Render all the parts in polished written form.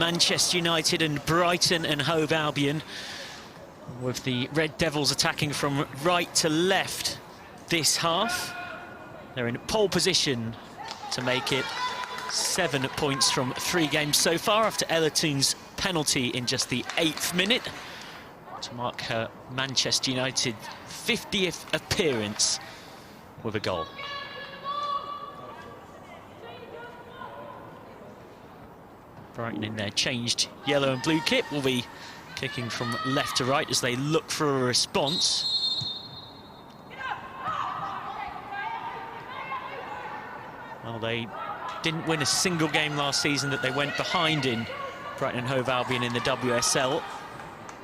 Manchester United and Brighton and Hove Albion, with the Red Devils attacking from right to left this half. They're in pole position to make it 7 points from 3 games so far after Ellerton's penalty in just the 8th minute to mark her Manchester United 50th appearance with a goal. Brighton in their changed yellow and blue kit will be kicking from left to right as they look for a response. Well, they didn't win a single game last season that they went behind in, Brighton and Hove Albion in the WSL.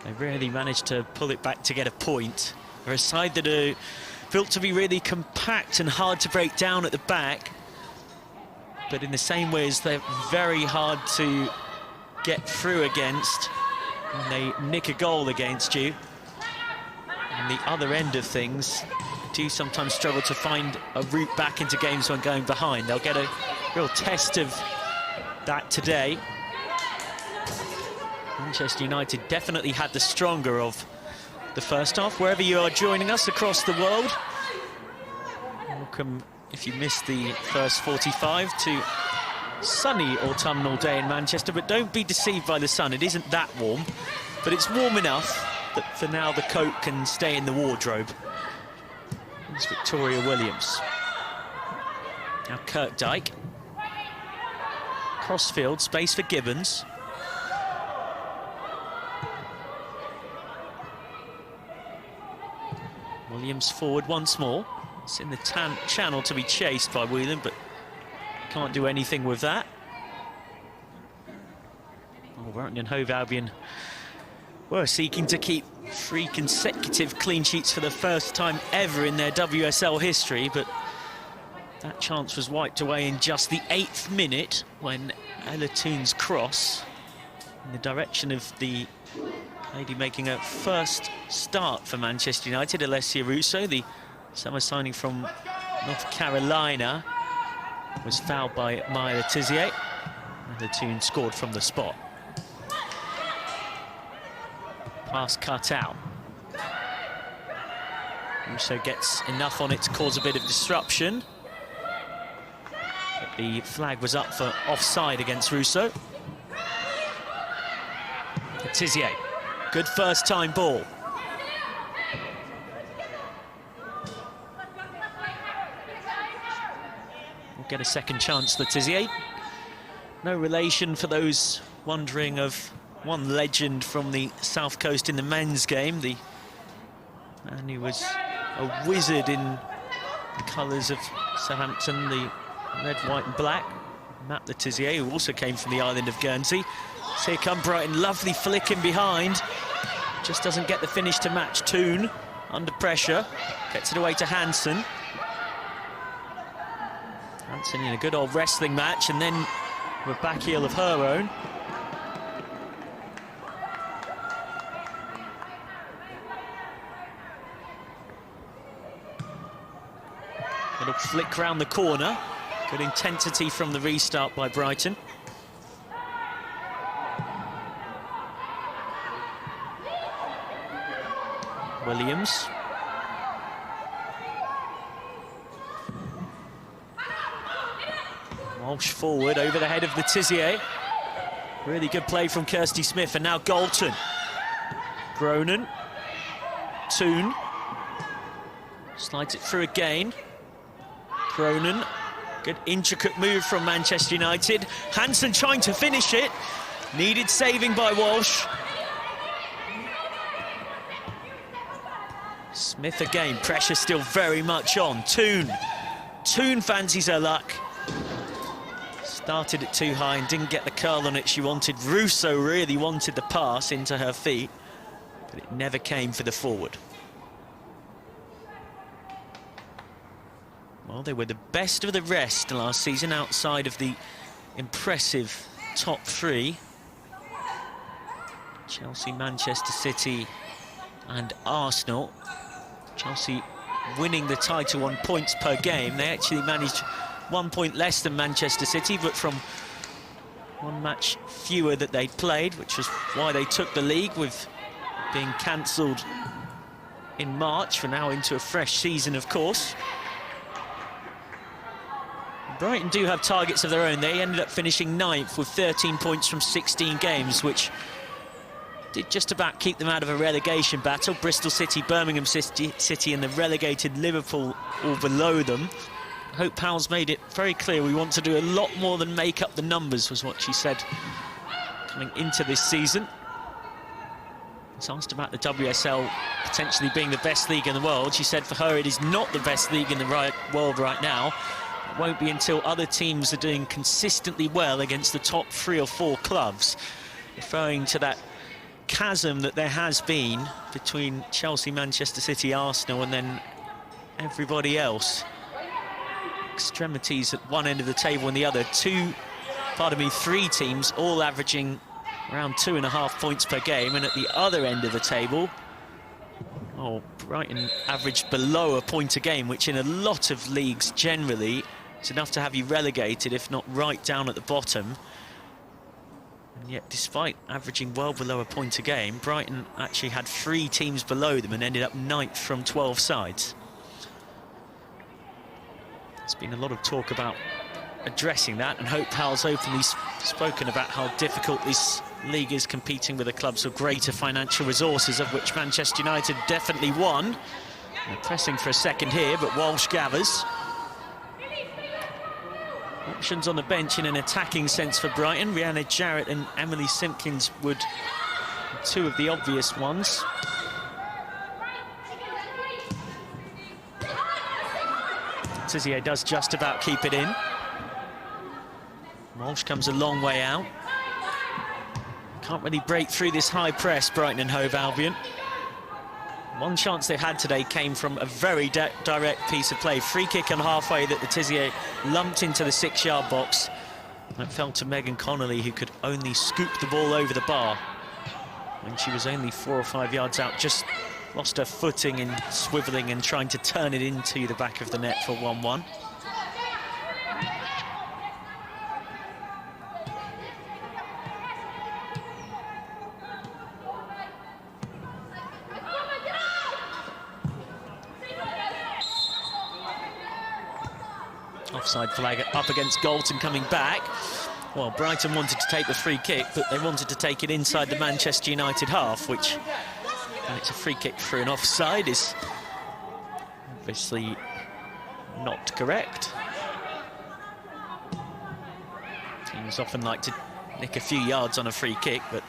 They really managed to pull it back to get a point. They're a side that are built to be really compact and hard to break down at the back, but in the same way as they're very hard to get through against when they nick a goal against you. On the other end of things, do sometimes struggle to find a route back into games when going behind. They'll get a real test of that today. Manchester United definitely had the stronger of the first half. Wherever you are joining us across the world, welcome if you missed the first 45 to sunny autumnal day in Manchester, but don't be deceived by the sun. It isn't that warm, but it's warm enough that for now the coat can stay in the wardrobe. It's Victoria Williams. Now Kirkdyke. Crossfield, space for Gibbons. Williams forward once more. It's in the channel to be chased by Whelan, but can't do anything with that. Oh, Brighton and Hove Albion were seeking to keep 3 consecutive clean sheets for the first time ever in their WSL history, but that chance was wiped away in just the 8th minute when Ellerton's cross in the direction of the lady making her first start for Manchester United, Alessia Russo, the summer signing from North Carolina, was fouled by Maya Tizier, and Ellerton scored from the spot. Pass cut out. Russo gets enough on it to cause a bit of disruption, but the flag was up for offside against Russo. Tizier, good first time ball. We'll get a second chance, Tizier. No relation, for those wondering, of one legend from the South Coast in the men's game, the man who was a wizard in the colours of Southampton, the red, white and black, Matt Tizier, who also came from the island of Guernsey. So here come Brighton, lovely flick in behind, just doesn't get the finish to match. Toon under pressure, gets it away to Hansen. Hansen in a good old wrestling match, and then with a back heel of her own. Little flick round the corner. Good intensity from the restart by Brighton. Williams. Walsh forward over the head of Tizier. Really good play from Kirsty Smith, and now Galton. Gronan. Toon. Slides it through again. Gronan. Good intricate move from Manchester United. Hansen trying to finish it. Needed saving by Walsh. Smith again, pressure still very much on. Toon fancies her luck. Started it too high and didn't get the curl on it she wanted. Russo really wanted the pass into her feet, but it never came for the forward. Well, they were the best of the rest last season outside of the impressive top 3. Chelsea, Manchester City and Arsenal. Chelsea winning the title on points per game. They actually managed 1 point less than Manchester City, but from One match fewer that they'd played, which was why they took the league, with being cancelled in March. We're now into a fresh season, of course. Brighton do have targets of their own. They ended up finishing 9th with 13 points from 16 games, which did just about keep them out of a relegation battle. Bristol City, Birmingham City and the relegated Liverpool all below them. Hope Powell's made it very clear we want to do a lot more than make up the numbers, was what she said coming into this season. It's asked about the WSL potentially being the best league in the world. She said for her it is not the best league in the world right now. It won't be until other teams are doing consistently well against the top 3 or 4 clubs, referring to that chasm that there has been between Chelsea, Manchester City, Arsenal and then everybody else. Extremities at one end of the table and the other. 3 teams all averaging around 2.5 points per game, and at the other end of the table, Brighton averaged below a point a game, which in a lot of leagues generally is enough to have you relegated, if not right down at the bottom. And yet, despite averaging well below a point a game, Brighton actually had 3 teams below them and ended up 9th from 12 sides. There's been a lot of talk about addressing that, and Hope Powell's openly spoken about how difficult this league is, competing with the clubs with greater financial resources, of which Manchester United definitely won. They're pressing for a second here, but Walsh gathers. Options on the bench in an attacking sense for Brighton. Rhianna Jarrett and Emily Simpkins would be 2 of the obvious ones. Tizier does just about keep it in. Walsh comes a long way out. Can't really break through this high press, Brighton and Hove Albion. One chance they've had today came from a very direct piece of play. Free kick on halfway that the Tizier lumped into the 6-yard box. And it fell to Megan Connolly, who could only scoop the ball over the bar when she was only 4 or 5 yards out. Just lost her footing in swivelling and trying to turn it into the back of the net for 1-1. Offside flag up against Galton coming back. Well, Brighton wanted to take the free kick, but they wanted to take it inside the Manchester United half, which, when it's a free kick for an offside, is obviously not correct. Teams often like to nick a few yards on a free kick, but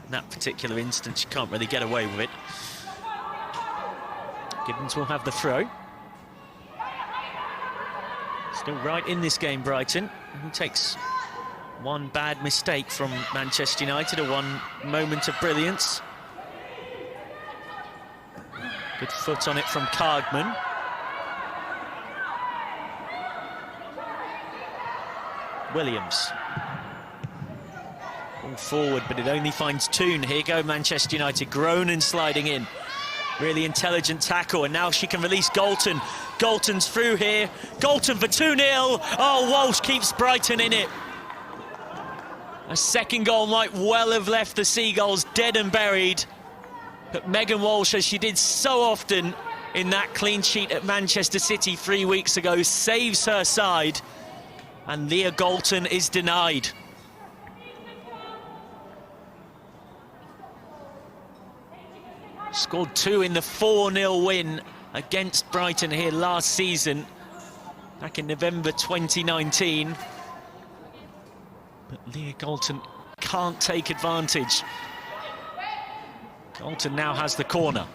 in that particular instance, you can't really get away with it. Gibbons will have the throw. Still right in this game, Brighton. Who takes one bad mistake from Manchester United, or one moment of brilliance. Good foot on it from Cargman. Williams. All forward, but it only finds Toon. Here go Manchester United, grown and sliding in. Really intelligent tackle, and now she can release Galton. Galton's through here. Galton for 2-0. Oh, Walsh keeps Brighton in it. A second goal might well have left the Seagulls dead and buried. But Megan Walsh, as she did so often in that clean sheet at Manchester City 3 weeks ago, saves her side. And Leah Galton is denied. Scored 2 in the 4-0 win against Brighton here last season, back in November 2019. But Leah Galton can't take advantage. Galton now has the corner.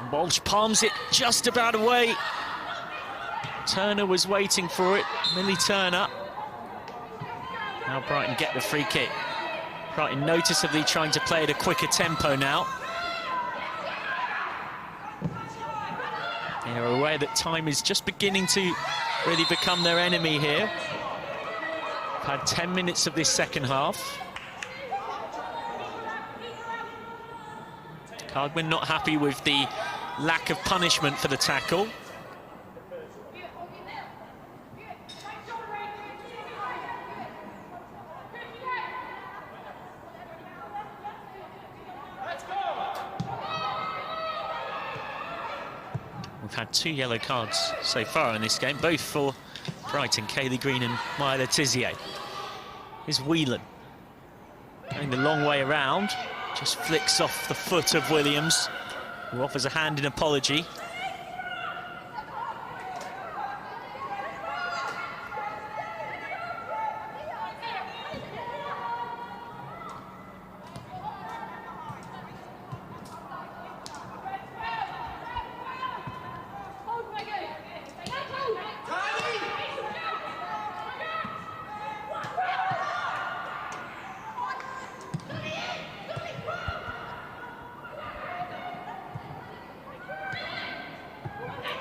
And Walsh palms it just about away. Turner was waiting for it, Millie Turner. Now Brighton get the free kick. Brighton noticeably trying to play at a quicker tempo now. They're aware that time is just beginning to really become their enemy here. Had 10 minutes of this second half. Cargman not happy with the lack of punishment for the tackle. We've had 2 yellow cards so far in this game, both for Brighton, Kaylee Green and Maya Letizier. Here's Whelan. Going the long way around, just flicks off the foot of Williams, who offers a hand in apology.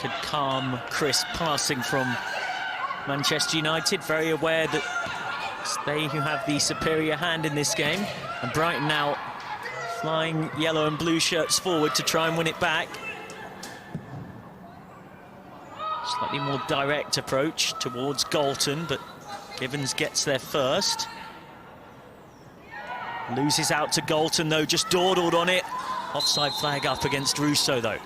Good, calm, crisp passing from Manchester United, very aware that it's they who have the superior hand in this game. And Brighton now flying yellow and blue shirts forward to try and win it back. Slightly more direct approach towards Galton, but Gibbons gets there first. Loses out to Galton, though, just dawdled on it. Offside flag up against Russo, though.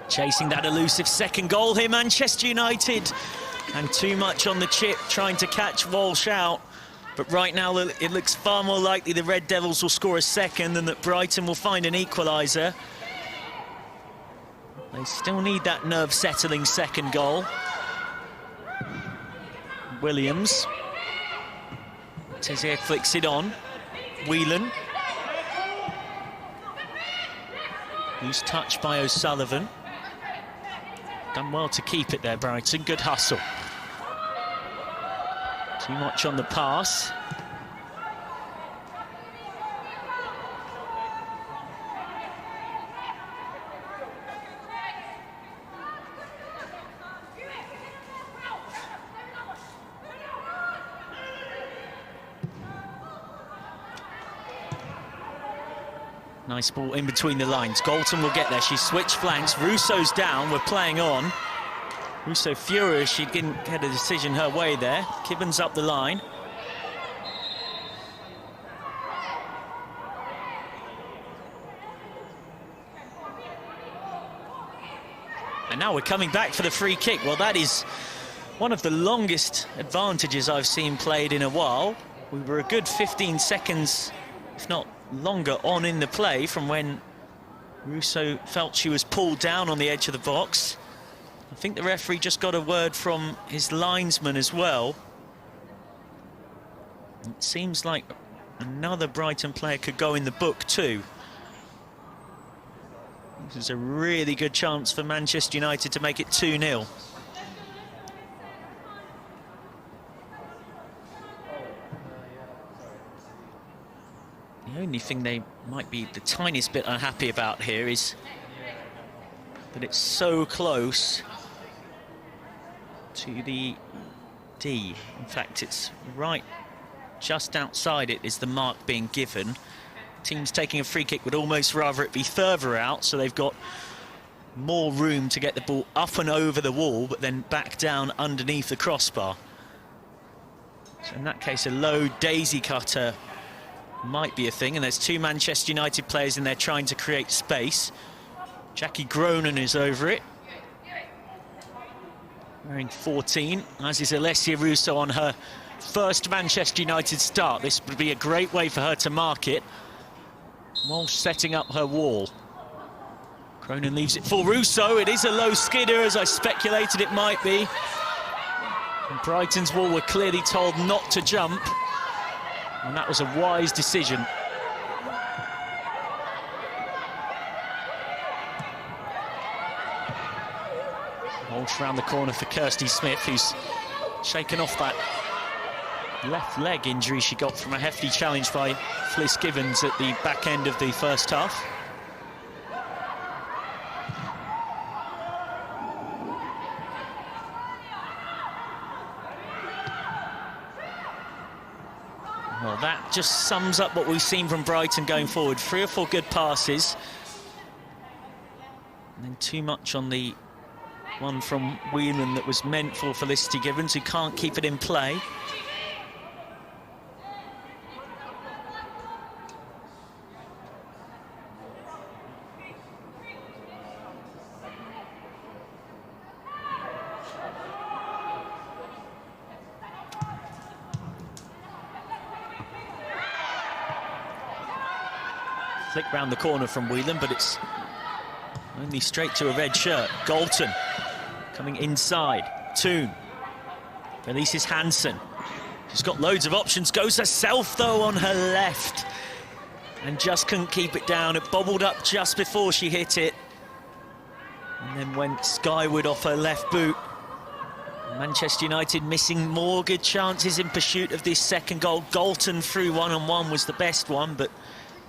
Chasing that elusive second goal here, Manchester United. And too much on the chip, trying to catch Walsh out. But right now, it looks far more likely the Red Devils will score a second than that Brighton will find an equaliser. They still need that nerve-settling second goal. Williams. Tizier flicks it on. Whelan. Who's touched by O'Sullivan. Done well to keep it there, Brighton. Good hustle. Too much on the pass. Nice ball in between the lines. Galton will get there. She switched flanks. Russo's down. We're playing on. Russo furious. She didn't get a decision her way there. Gibbons up the line. And now we're coming back for the free kick. Well, that is one of the longest advantages I've seen played in a while. We were a good 15 seconds, if not longer, on in the play from when Russo felt she was pulled down on the edge of the box. I think the referee just got a word from his linesman as well. It seems like another Brighton player could go in the book too. This is a really good chance for Manchester United to make it 2-0. The only thing they might be the tiniest bit unhappy about here is that it's so close to the D. In fact, it's right just outside it is the mark being given. Teams taking a free kick would almost rather it be further out, so they've got more room to get the ball up and over the wall, but then back down underneath the crossbar. So in that case, a low daisy cutter might be a thing, and there's 2 Manchester United players in there trying to create space. Jackie Groenen is over it, wearing 14, as is Alessia Russo on her first Manchester United start. This would be a great way for her to mark it. Walsh setting up her wall. Groenen leaves it for Russo. It is a low skidder, as I speculated it might be. And Brighton's wall were clearly told not to jump, and that was a wise decision. Walsh round the corner for Kirsty Smith, who's shaken off that left leg injury she got from a hefty challenge by Fliss Gibbons at the back end of the first half. Well, that just sums up what we've seen from Brighton going forward. 3 or 4 good passes. And then too much on the one from Whelan that was meant for Felicity Gibbons, who can't keep it in play. Flick round the corner from Whelan, but it's only straight to a red shirt. Galton coming inside. Toon releases Hansen. She's got loads of options. Goes herself, though, on her left. And just couldn't keep it down. It bobbled up just before she hit it. And then went skyward off her left boot. Manchester United missing more good chances in pursuit of this second goal. Galton through one-on-one was the best one, but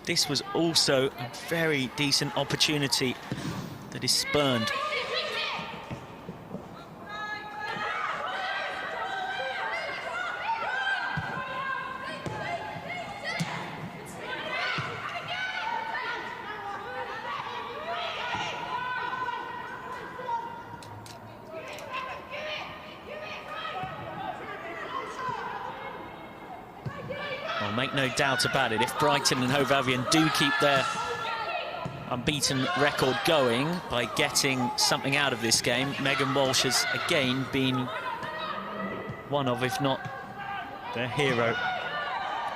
this was also a very decent opportunity that is spurned. Well, make no doubt about it, if Brighton and Hove Albion do keep their unbeaten record going by getting something out of this game, Megan Walsh has again been one of, if not their hero.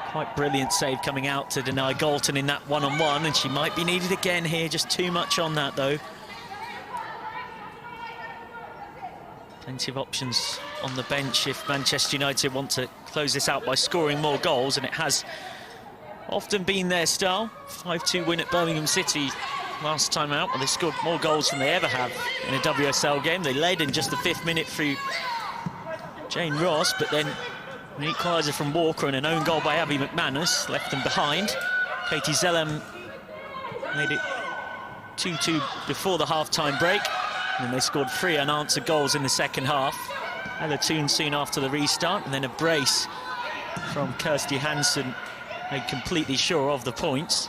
Quite brilliant save coming out to deny Galton in that one-on-one, and she might be needed again here, just too much on that though. Plenty of options on the bench if Manchester United want to close this out by scoring more goals, and it has often been their style. 5-2 win at Birmingham City last time out, well, they scored more goals than they ever have in a WSL game. They led in just the 5th minute through Jane Ross, but then an equaliser from Walker and an own goal by Abby McManus left them behind. Katie Zellem made it 2-2 before the half-time break, and they scored 3 unanswered goals in the second half. Ella Toon soon after the restart, and then a brace from Kirsty Hansen made completely sure of the points.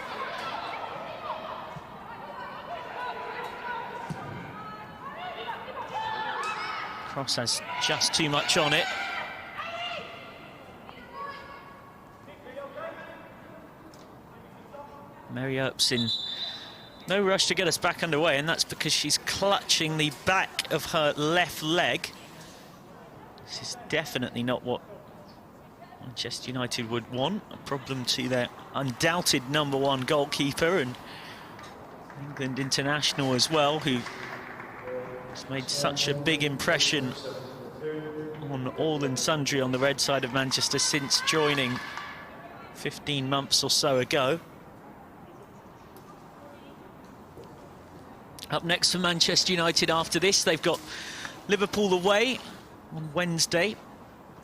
Cross has just too much on it. Mary Earps in no rush to get us back underway, and that's because she's clutching the back of her left leg. This is definitely not what Manchester United would want. A problem to their undoubted #1 goalkeeper and England international as well, who has made such a big impression on all and sundry on the red side of Manchester since joining 15 months or so ago. Up next for Manchester United after this, they've got Liverpool away on Wednesday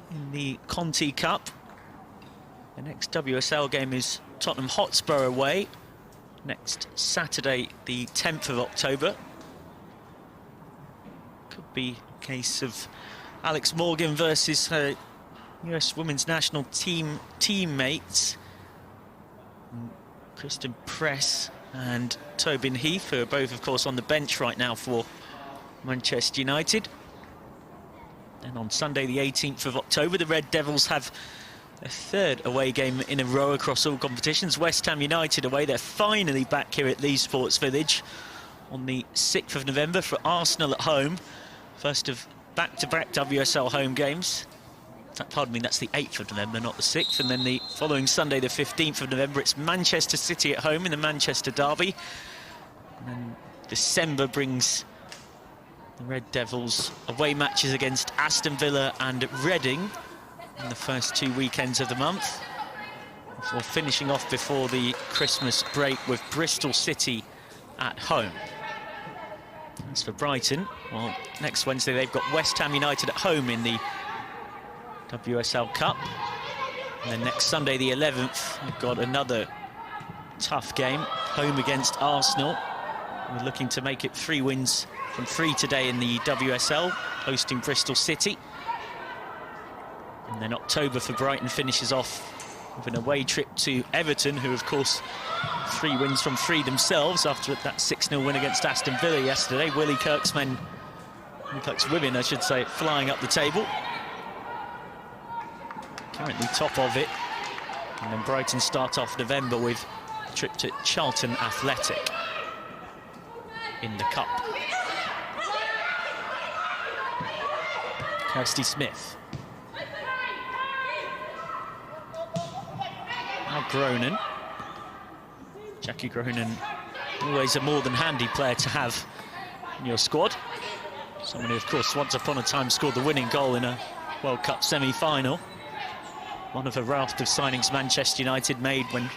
in the Conti Cup. The next WSL game is Tottenham Hotspur away next Saturday, the 10th of October. Could be a case of Alex Morgan versus her US Women's National Team teammates, Kristen Press and Tobin Heath, who are both, of course, on the bench right now for Manchester United. And on Sunday, the 18th of October, the Red Devils have a 3rd away game in a row across all competitions. West Ham United away. They're finally back here at Leeds Sports Village on the 6th of November for Arsenal at home. First of back-to-back WSL home games. Pardon me, that's the 8th of November, not the 6th. And then the following Sunday, the 15th of November, it's Manchester City at home in the Manchester Derby. And then December brings the Red Devils away matches against Aston Villa and Reading in the first 2 weekends of the month, before finishing off before the Christmas break with Bristol City at home. As for Brighton, well, next Wednesday they've got West Ham United at home in the WSL Cup. And then next Sunday, the 11th, we've got another tough game, home against Arsenal. We're looking to make it 3 wins from 3 today in the WSL, hosting Bristol City. And then October for Brighton finishes off with an away trip to Everton, who, of course, 3 wins from 3 themselves after that 6-0 win against Aston Villa yesterday. Willie Kirk's women, I should say, flying up the table. Currently top of it. And then Brighton start off November with a trip to Charlton Athletic in the Cup. Kirsty Smith. Now Gronin. Jackie Gronin, always a more than handy player to have in your squad. Someone who, of course, once upon a time scored the winning goal in a World Cup semi-final. One of a raft of signings Manchester United made when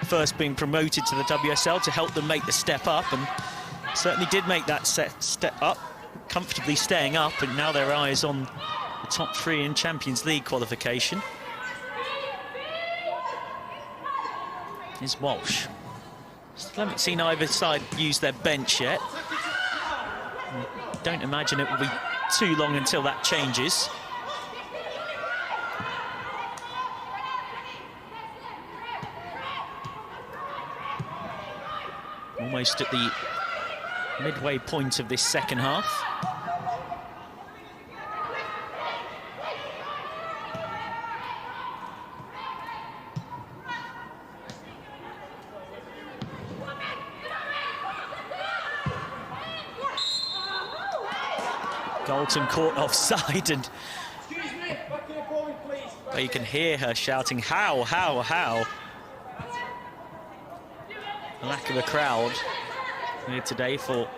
first being promoted to the WSL to help them make the step up, and certainly did make that step up, comfortably staying up, and now their eyes on the top 3 in Champions League qualification. Is Walsh. Still haven't seen either side use their bench yet. Don't imagine it will be too long until that changes. Almost at the midway point of this second half. Galton caught offside, and you can hear her shouting, how? Lack of a crowd here today for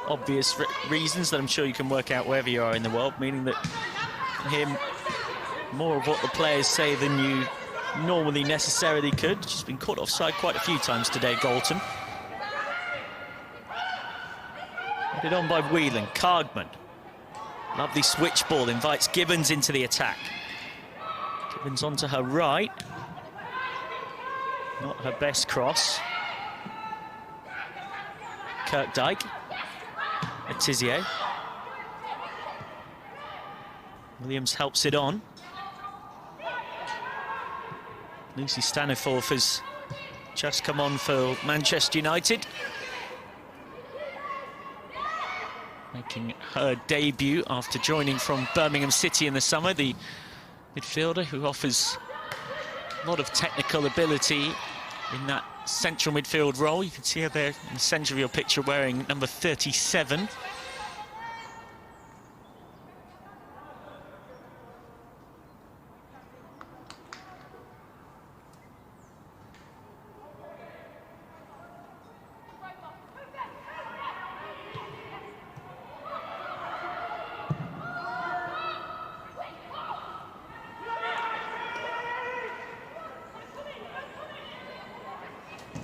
obvious reasons that I'm sure you can work out wherever you are in the world, meaning that you can hear more of what the players say than you normally necessarily could. She's been caught offside quite a few times today, Galton. Put on by Whelan. Cargman. Lovely switch ball, invites Gibbons into the attack. Gibbons onto her right. Not her best cross. Kirkdyke. Etizier. Williams helps it on. Lucy Staniforth has just come on for Manchester United, making her debut after joining from Birmingham City in the summer. The midfielder who offers a lot of technical ability in that central midfield role. You can see her there in the centre of your picture wearing number 37.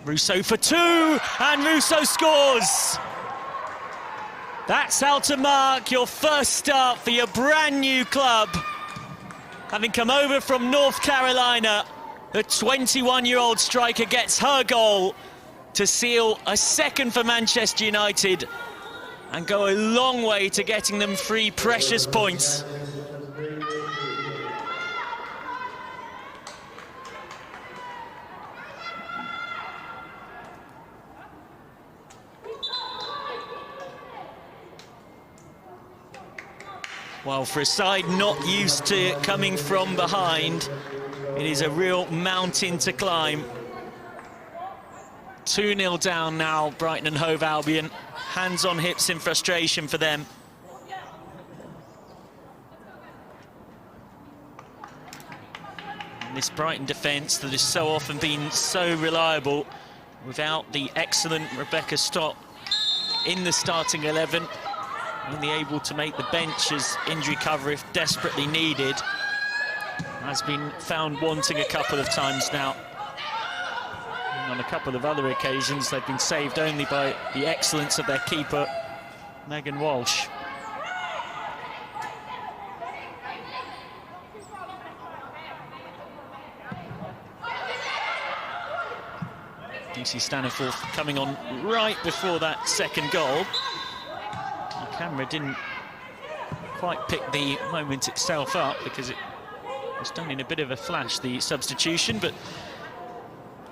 Russo for 2, and Russo scores! That's how to mark your first start for your brand new club. Having come over from North Carolina, the 21-year-old striker gets her goal to seal a second for Manchester United and go a long way to getting them 3 precious points. Well, for a side not used to coming from behind, it is a real mountain to climb. 2-0 down now, Brighton and Hove Albion. Hands on hips in frustration for them. And this Brighton defence that has so often been so reliable, without the excellent Rebecca Stott in the starting 11, only able to make the bench as injury cover if desperately needed, has been found wanting a couple of times now. And on a couple of other occasions, they've been saved only by the excellence of their keeper, Megan Walsh. Lucy Staniforth coming on right before that second goal. The camera didn't quite pick the moment itself up because it was done in a bit of a flash, the substitution, but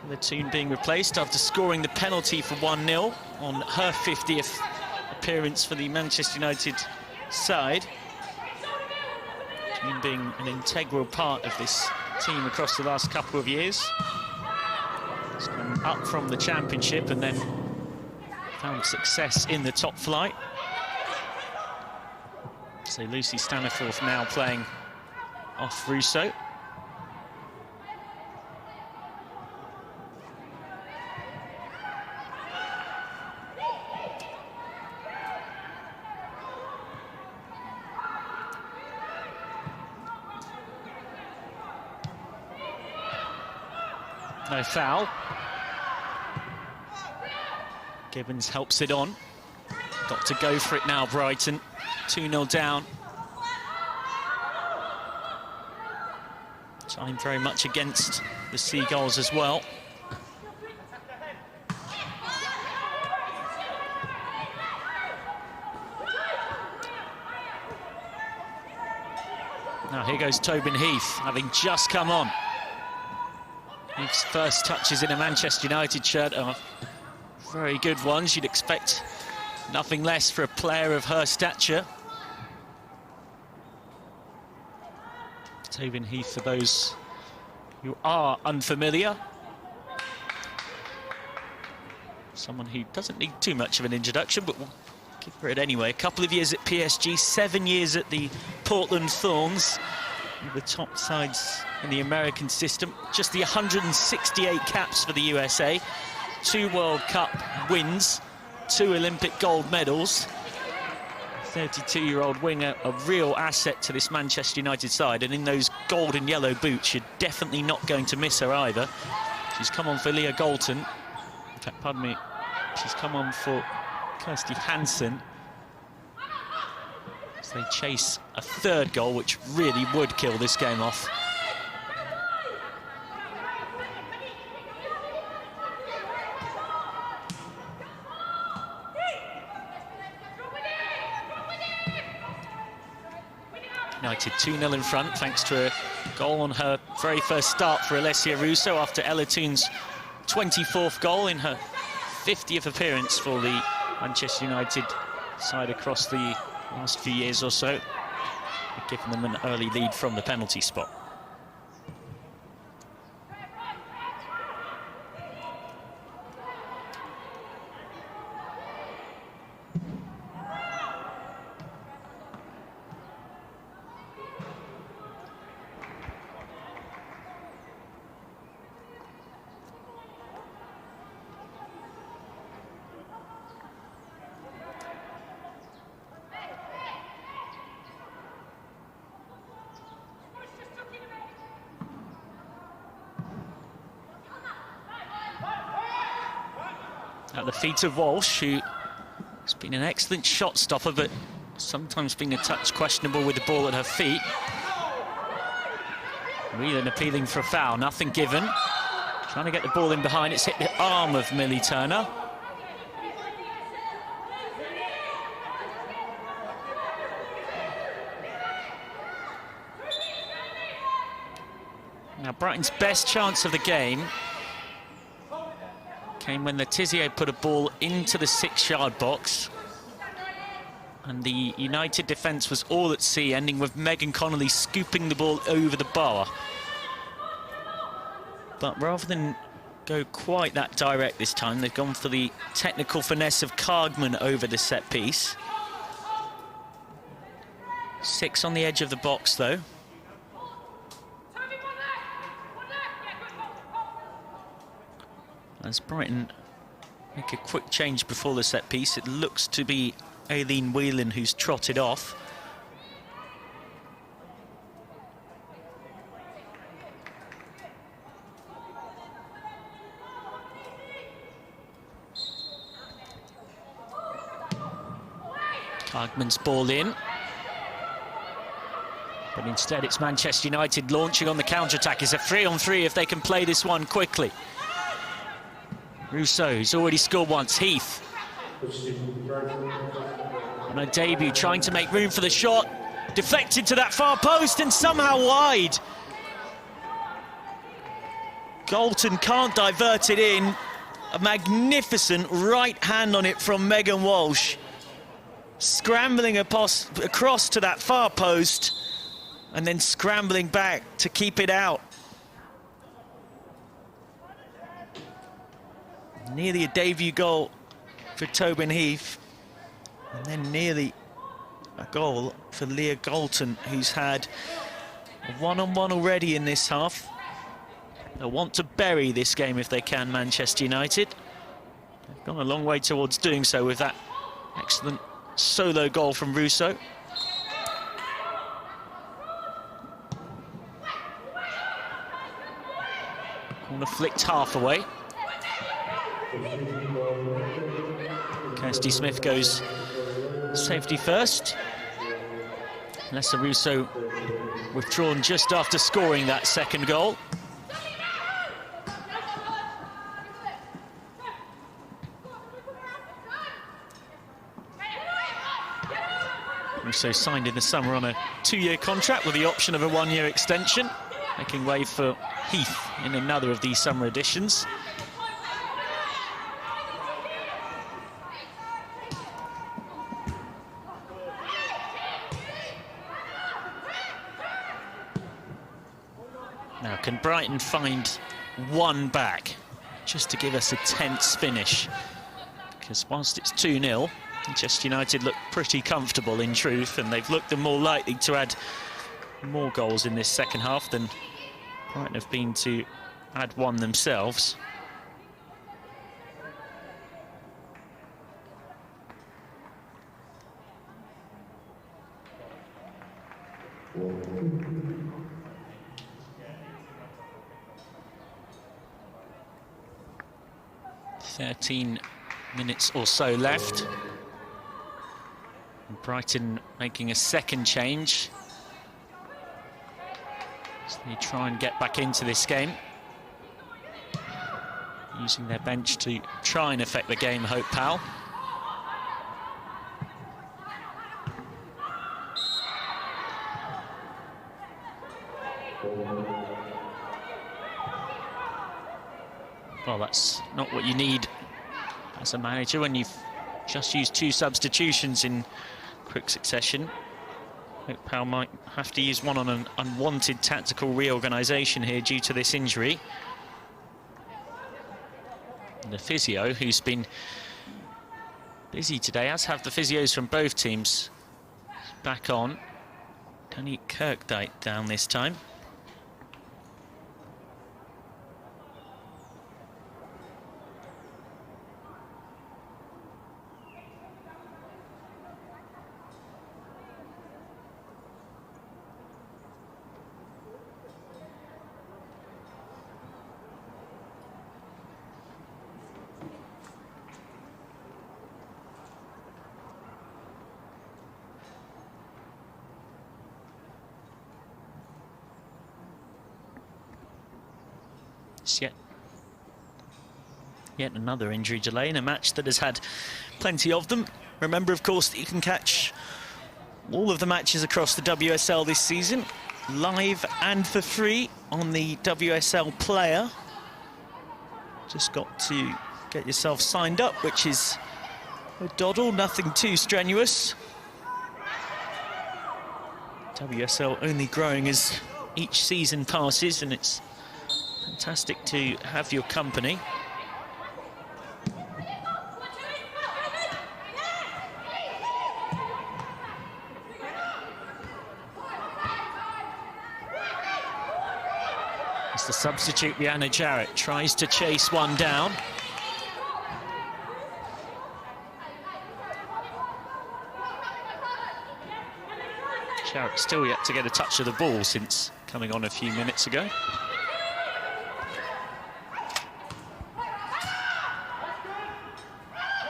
the tune being replaced after scoring the penalty for 1-0 on her 50th appearance for the Manchester United side. Tune being an integral part of this team across the last couple of years. It's come up from the Championship and then found success in the top flight. So Lucy Staniforth now playing off Russo. No foul. Gibbons helps it on. Got to go for it now, Brighton. 2-0 down. Time very much against the Seagulls as well. Now here goes Tobin Heath, having just come on. His first touches in a Manchester United shirt are very good ones. You'd expect nothing less for a player of her stature. Tobin Heath, for those who are unfamiliar. Someone who doesn't need too much of an introduction, but we'll give her it anyway. A couple of years at PSG, 7 years at the Portland Thorns, the top sides in the American system. Just the 168 caps for the USA, 2 World Cup wins, 2 Olympic gold medals. 32-year-old winger, a real asset to this Manchester United side, and in those gold and yellow boots, you're definitely not going to miss her either. She's come on for Leah Galton. In fact, pardon me, she's come on for Kirsty Hansen. As they chase a third goal, which really would kill this game off. United 2-0 in front, thanks to a goal on her very first start for Alessia Russo after Ella Toon's 24th goal in her 50th appearance for the Manchester United side across the last few years or so, giving them an early lead from the penalty spot. At the feet of Walsh, who has been an excellent shot stopper, but sometimes being a touch questionable with the ball at her feet. Whelan appealing for a foul, nothing given. Trying to get the ball in behind, it's hit the arm of Millie Turner. Now Brighton's best chance of the game came when Letizia put a ball into the 6-yard box, and the United defence was all at sea, ending with Megan Connolly scooping the ball over the bar. But rather than go quite that direct this time, they've gone for the technical finesse of Kargman over the set piece. 6 on the edge of the box though. As Brighton make a quick change before the set piece, it looks to be Aileen Whelan who's trotted off. Kargman's ball in. But instead it's Manchester United launching on the counter-attack. It's a 3-on-3 if they can play this one quickly. Rousseau, who's already scored once. Heath. On a debut, trying to make room for the shot. Deflected to that far post and somehow wide. Galton can't divert it in. A magnificent right hand on it from Megan Walsh. Scrambling across to that far post and then scrambling back to keep it out. Nearly a debut goal for Tobin Heath. And then nearly a goal for Leah Galton, who's had a one-on-one already in this half. They'll want to bury this game if they can, Manchester United. They've gone a long way towards doing so with that excellent solo goal from Rousseau. Corner flicked half away. Kirsty Smith goes safety first. Nessa Rousseau withdrawn just after scoring that second goal. Rousseau signed in the summer on a 2-year contract with the option of a 1-year extension, making way for Heath in another of these summer editions. Now, can Brighton find one back just to give us a tense finish? Because whilst it's 2-0, Manchester United look pretty comfortable in truth, and they've looked the more likely to add more goals in this second half than Brighton have been to add one themselves. "13 minutes or so left. And Brighton making a second change. So they try and get back into this game. Using their bench to try and affect the game, Hope Powell. Well, that's not what you need as a manager when you've just used 2 substitutions in quick succession. Hope Powell might have to use one on an unwanted tactical reorganisation here due to this injury. And the physio, who's been busy today, as have the physios from both teams, back on. Danny Kirkdike down this time. Yet another injury delay in a match that has had plenty of them. Remember, of course, that you can catch all of the matches across the WSL this season, live and for free on the WSL player. Just got to get yourself signed up, which is a doddle, nothing too strenuous. WSL only growing as each season passes, and it's fantastic to have your company. As the substitute, Rihanna Jarrett, tries to chase one down. Jarrett still yet to get a touch of the ball since coming on a few minutes ago.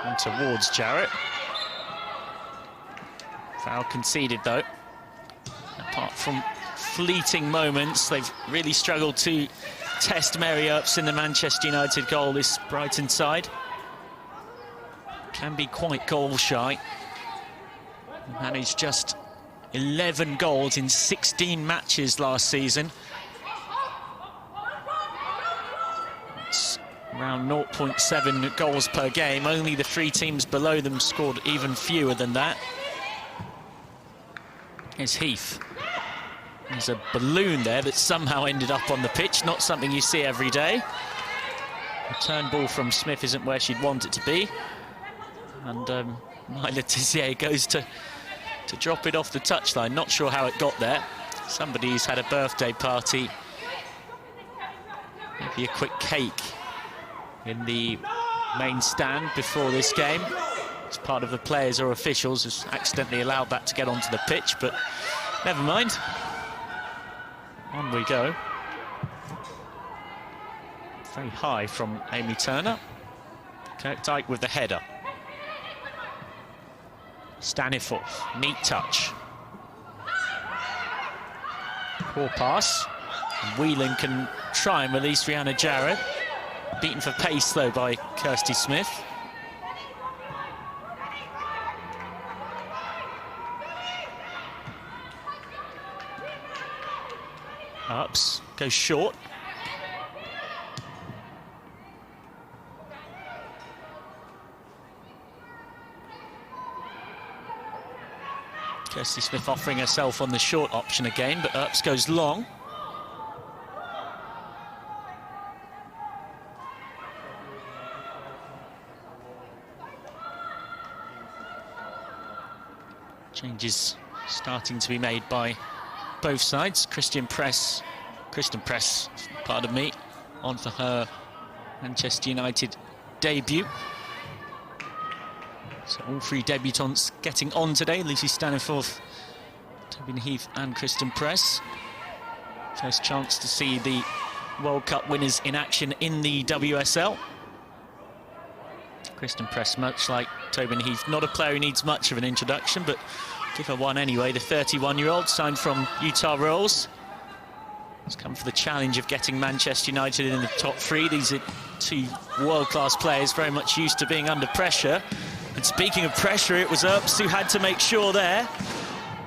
On towards Jarrett. Foul conceded, though. Apart from fleeting moments, they've really struggled to test Mary Earps in the Manchester United goal, this Brighton side. Can be quite goal-shy. Managed just 11 goals in 16 matches last season. It's around 0.7 goals per game. Only the 3 teams below them scored even fewer than that. Here's Heath. There's a balloon there that somehow ended up on the pitch, not something you see every day. Return ball from Smith isn't where she'd want it to be. And Myla Tissier goes to drop it off the touchline. Not sure how it got there. Somebody's had a birthday party. Maybe a quick cake in the main stand before this game. It's part of the players or officials who's accidentally allowed that to get onto the pitch, but never mind. On we go. Very high from Amy Turner. Kirkdyke with the header. Staniforth, neat touch. Poor pass. And Whelan can try and release Rihanna Jarrett. Beaten for pace, though, by Kirsty Smith. Ups, goes short. Kirsty Smith offering herself on the short option again, but Earps goes long. Changes starting to be made by both sides. Kristen Press, pardon me, on for her Manchester United debut. So all 3 debutants getting on today. Lucy Staniforth, Tobin Heath and Kristen Press. First chance to see the World Cup winners in action in the WSL. Kristen Press, much like Tobin Heath, not a player who needs much of an introduction, but give her one anyway. The 31-year-old signed from Utah Royals. Has come for the challenge of getting Manchester United in the top 3. These are 2 world-class players, very much used to being under pressure. And speaking of pressure, it was Earps who had to make sure there.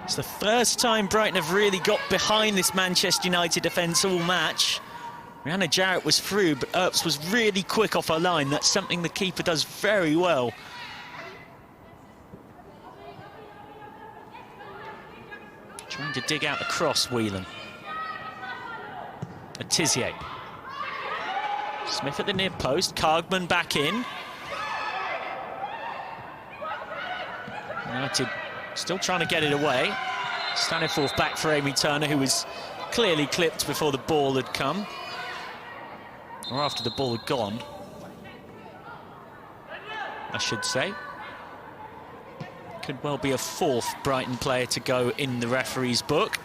It's the first time Brighton have really got behind this Manchester United defence all match. Rihanna Jarrett was through, but Earps was really quick off her line. That's something the keeper does very well. Trying to dig out the cross, Whelan. Tissier. Smith at the near post, Cargman back in. United still trying to get it away. Staniforth back for Amy Turner, who was clearly clipped before the ball had come. Or after the ball had gone, I should say. Could well be a 4th Brighton player to go in the referee's book.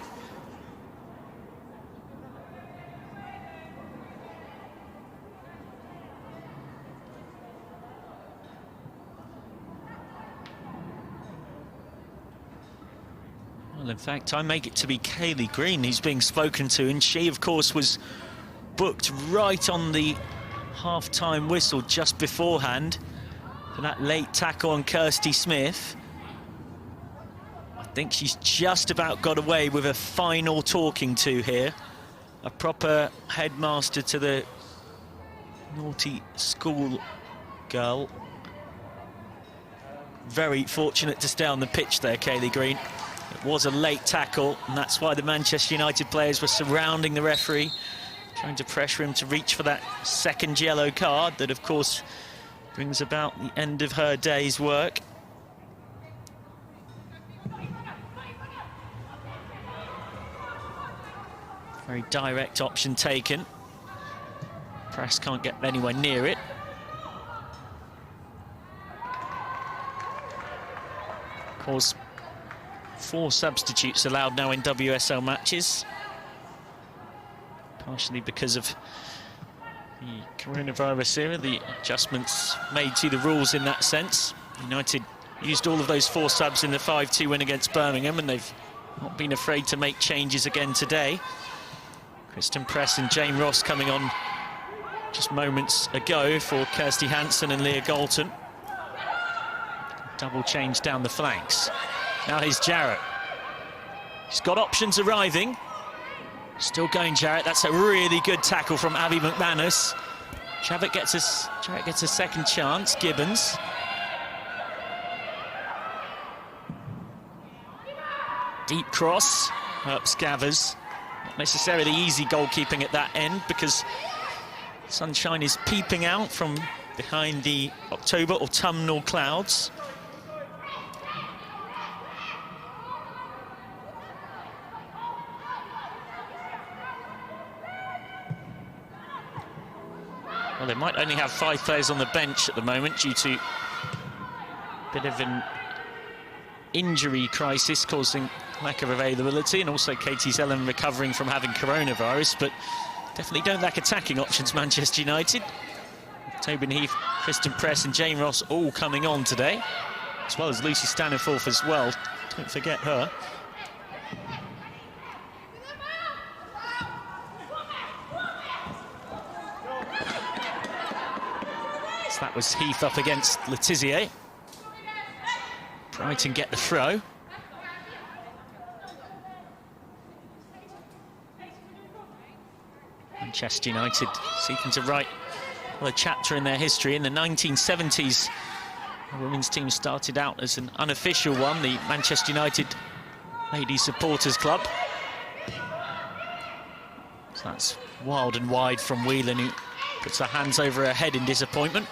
Well, in fact, I make it to be Kaylee Green who's being spoken to, and she, of course, was booked right on the half-time whistle just beforehand for that late tackle on Kirsty Smith. I think she's just about got away with a final talking to here. A proper headmaster to the naughty school girl. Very fortunate to stay on the pitch there, Kaylee Green. It was a late tackle, and that's why the Manchester United players were surrounding the referee, trying to pressure him to reach for that 2nd yellow card that, of course, brings about the end of her day's work. Very direct option taken. Press can't get anywhere near it. Of course, 4 substitutes allowed now in WSL matches. Partially because of the coronavirus era, the adjustments made to the rules in that sense. United used all of those 4 subs in the 5-2 win against Birmingham, and they've not been afraid to make changes again today. Kristen Press and Jane Ross coming on just moments ago for Kirsty Hansen and Leah Galton. Double change down the flanks. Now here's Jarrett. He's got options arriving. Still going, Jarrett. That's a really good tackle from Abby McManus. Jarrett gets a second chance. Gibbons. Deep cross. Herps Gathers. Not necessarily easy goalkeeping at that end because sunshine is peeping out from behind the October autumnal clouds. Well, they might only have 5 players on the bench at the moment due to a bit of an injury crisis causing lack of availability, and also Katie Zellen recovering from having coronavirus, but definitely don't lack attacking options, Manchester United. Tobin Heath, Kristen Press and Jane Ross all coming on today, as well as Lucy Staniforth as well. Don't forget her. So that was Heath up against Letizier. Brighton get the throw. Manchester United seeking to write a chapter in their history. In the 1970s, the women's team started out as an unofficial one, the Manchester United Ladies Supporters Club. So that's wild and wide from Whelan, who puts her hands over her head in disappointment.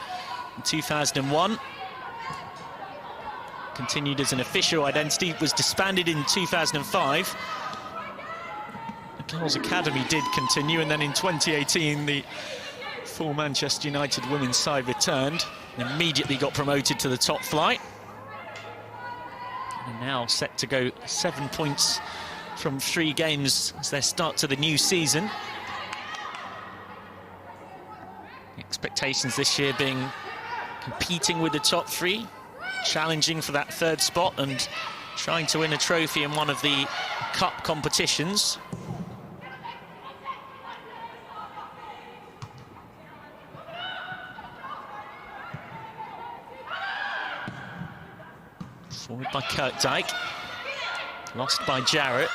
In 2001, continued as an official identity, was disbanded in 2005. The Girls' Academy did continue, and then in 2018, the full Manchester United women's side returned and immediately got promoted to the top flight. And now set to go 7 points from 3 games as their start to the new season. Expectations this year being competing with the top 3, challenging for that 3rd spot and trying to win a trophy in one of the cup competitions. Forward by Kirkdyke, lost by Jarrett.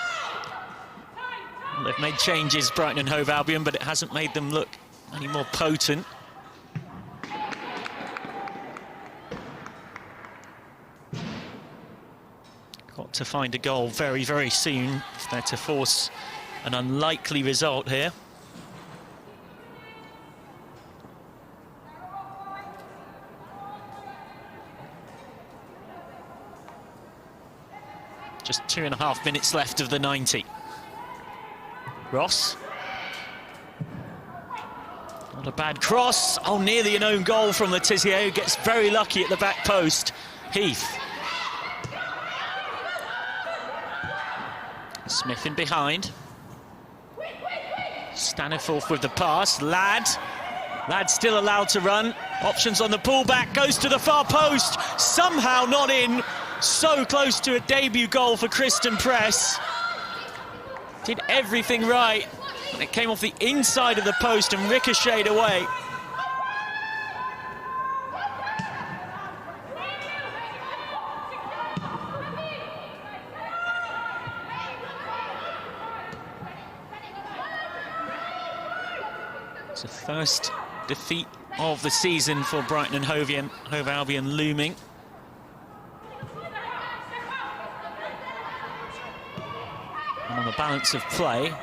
They've made changes, Brighton and Hove Albion, but it hasn't made them look any more potent. Got to find a goal very, very soon if they're to force an unlikely result here. Just 2.5 minutes left of the 90. Ross. Not a bad cross. Oh, nearly an own goal from Letizier, who gets very lucky at the back post. Heath. Smith in behind. Staniforth with the pass. Ladd still allowed to run. Options on the pullback. Goes to the far post. Somehow not in. So close to a debut goal for Kristen Press. Did everything right. And it came off the inside of the post and ricocheted away. It's the first defeat of the season for Brighton and Hove Albion looming. And on the balance of play,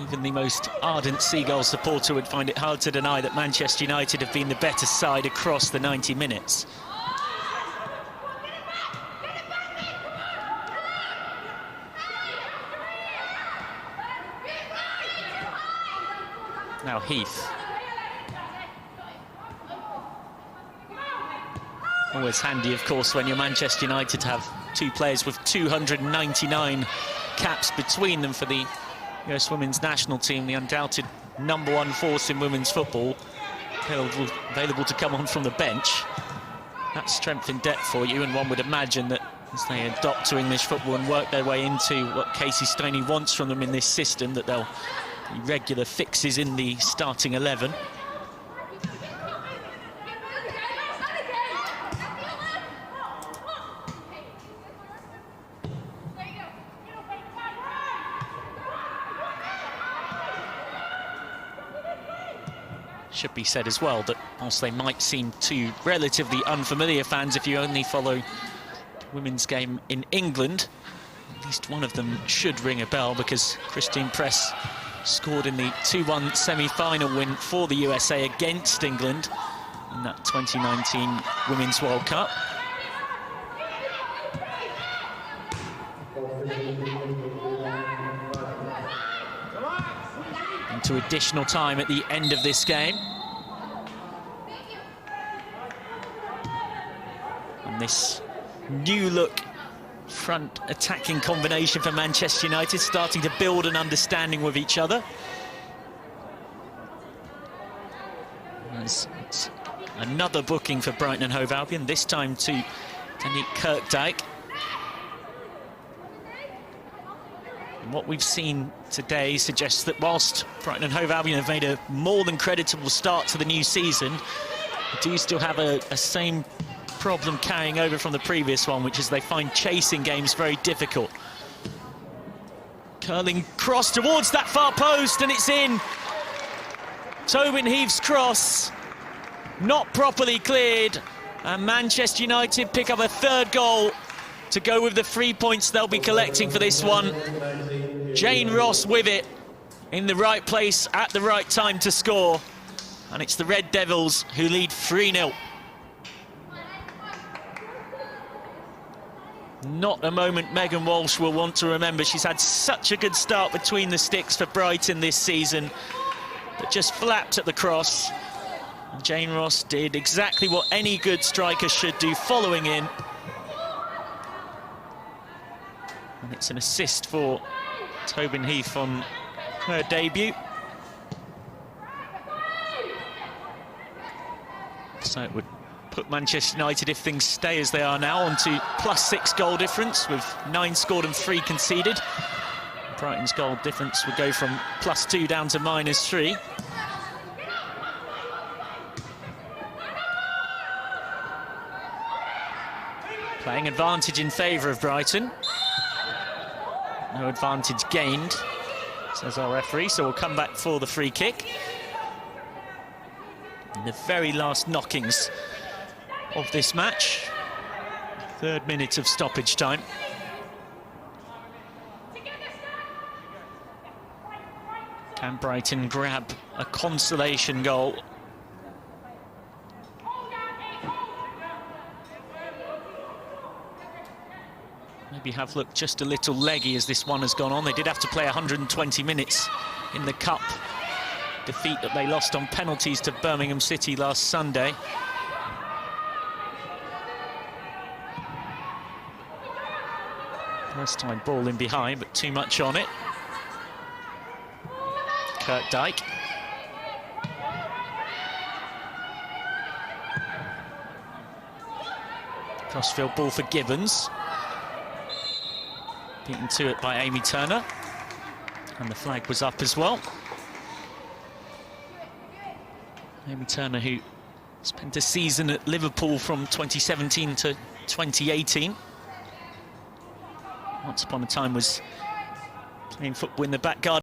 even the most ardent Seagull supporter would find it hard to deny that Manchester United have been the better side across the 90 minutes. Now Heath. Always handy, of course, when you're Manchester United to have 2 players with 299 caps between them for the US Women's National Team, the undoubted #1 force in women's football, available to come on from the bench. That's strength in depth for you, and one would imagine that as they adopt to English football and work their way into what Casey Stoney wants from them in this system, that they'll the regular fixes in the starting 11. Should be said as well that whilst they might seem to relatively unfamiliar fans if you only follow the women's game in England, at least one of them should ring a bell, because Christine Press scored in the 2-1 semi-final win for the USA against England in that 2019 Women's World Cup. Into additional time at the end of this game. And this new look front attacking combination for Manchester United starting to build an understanding with each other. It's another booking for Brighton and Hove Albion, this time to Danique Kirkdijk. And what we've seen today suggests that whilst Brighton and Hove Albion have made a more than creditable start to the new season, they do still have a same problem carrying over from the previous one, which is they find chasing games very difficult. Curling cross towards that far post, and it's in. Tobin Heath's cross, not properly cleared, and Manchester United pick up a third goal to go with the 3 points they'll be collecting for this one. Jane Ross with it in the right place at the right time to score, and it's the Red Devils who lead 3-0. Not a moment Megan Walsh will want to remember. She's had such a good start between the sticks for Brighton this season, but just flapped at the cross. And Jane Ross did exactly what any good striker should do, following in. And it's an assist for Tobin Heath on her debut. So it would put Manchester United, if things stay as they are now, onto +6 goal difference, with 9 scored and 3 conceded. Brighton's goal difference would go from +2 down to -3. Playing advantage in favour of Brighton. No advantage gained, says our referee, so we'll come back for the free kick. In the very last knockings of this match, 3rd minute of stoppage time. Can Brighton grab a consolation goal? Maybe have looked just a little leggy as this one has gone on. They did have to play 120 minutes in the Cup defeat that they lost on penalties to Birmingham City last Sunday. First time ball in behind, but too much on it. Kirkdijk. Crossfield ball for Gibbons. Beaten to it by Amy Turner. And the flag was up as well. Amy Turner, who spent a season at Liverpool from 2017 to 2018. Once upon a time was playing football in the back garden.